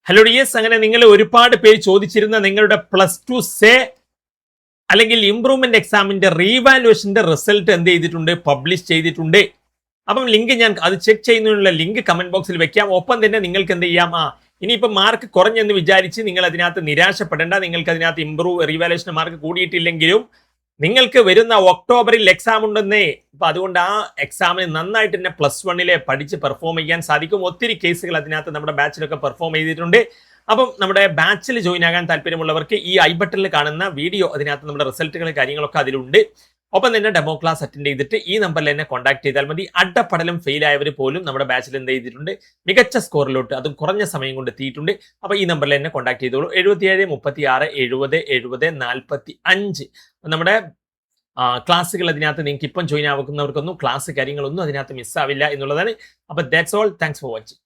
Hello dears, അങ്ങനെ നിങ്ങൾ ഒരുപാട് പേര് ചോദിച്ചിരുന്ന നിങ്ങളുടെ +2 സേ അല്ലെങ്കിൽ ഇംപ്രൂവ്മെന്റ് എക്സാമിന്റെ റീവാലുവേഷന്റെ റിസൾട്ട് എന്ത് ചെയ്തിട്ടുണ്ട്, പബ്ലിഷ് ചെയ്തിട്ടുണ്ട്. അപ്പം ലിങ്ക് ഞാൻ അത് ചെക്ക് ചെയ്യുന്നതിനുള്ള ലിങ്ക് കമന്റ് ബോക്സിൽ വെക്കാം. ഒപ്പം തന്നെ നിങ്ങൾക്ക് എന്ത് ചെയ്യാം, ഇനിയിപ്പോൾ മാർക്ക് കുറഞ്ഞെന്ന് വിചാരിച്ച് നിങ്ങൾ അതിനകത്ത് നിരാശപ്പെടേണ്ട. നിങ്ങൾക്ക് അതിനകത്ത് റീവാലുവേഷൻ മാർക്ക് കൂടിയിട്ടില്ലെങ്കിലും നിങ്ങൾക്ക് വരുന്ന ഒക്ടോബറിൽ എക്സാം ഉണ്ടെന്നേ. അപ്പൊ അതുകൊണ്ട് ആ എക്സാമിന് നന്നായിട്ട് തന്നെ +1 പഠിച്ച് പെർഫോം ചെയ്യാൻ സാധിക്കും. ഒത്തിരി കേസുകൾ അതിനകത്ത് നമ്മുടെ ബാച്ചിലൊക്കെ പെർഫോം ചെയ്തിട്ടുണ്ട്. അപ്പം നമ്മുടെ ബാച്ചിൽ ജോയിൻ ആകാൻ താല്പര്യമുള്ളവർക്ക് ഈ ഐ ബട്ടണിൽ കാണുന്ന വീഡിയോ, അതിനകത്ത് നമ്മുടെ റിസൾട്ടുകൾ കാര്യങ്ങളൊക്കെ അതിലുണ്ട്. ഒപ്പം തന്നെ ഡെമോ ക്ലാസ് അറ്റൻഡ് ചെയ്തിട്ട് ഈ നമ്പറിൽ എന്നെ കോൺടാക്ട് ചെയ്താൽ മതി. അഡ്ഡപ്പടലം ഫെയിൽ ആയവർ പോലും നമ്മുടെ ബാച്ചിൽ എന്ത് ചെയ്തിട്ടുണ്ട്, മികച്ച സ്കോറിലോട്ട് അതും കുറഞ്ഞ സമയം കൊണ്ട് എത്തിയിട്ടുണ്ട്. അപ്പോൾ ഈ നമ്പറിൽ എന്നെ കോൺടാക്ട് ചെയ്തോളൂ. 77 36 70 70 45. നമ്മുടെ ക്ലാസ്സുകൾ അതിനകത്ത് നിങ്ങൾക്ക് ഇപ്പം ജോയിൻ ആവുന്നവർക്കൊന്നും ക്ലാസ് കാര്യങ്ങളൊന്നും അതിനകത്ത് മിസ്സാവില്ല എന്നുള്ളതാണ്. അപ്പോൾ that's all. Thanks for watching.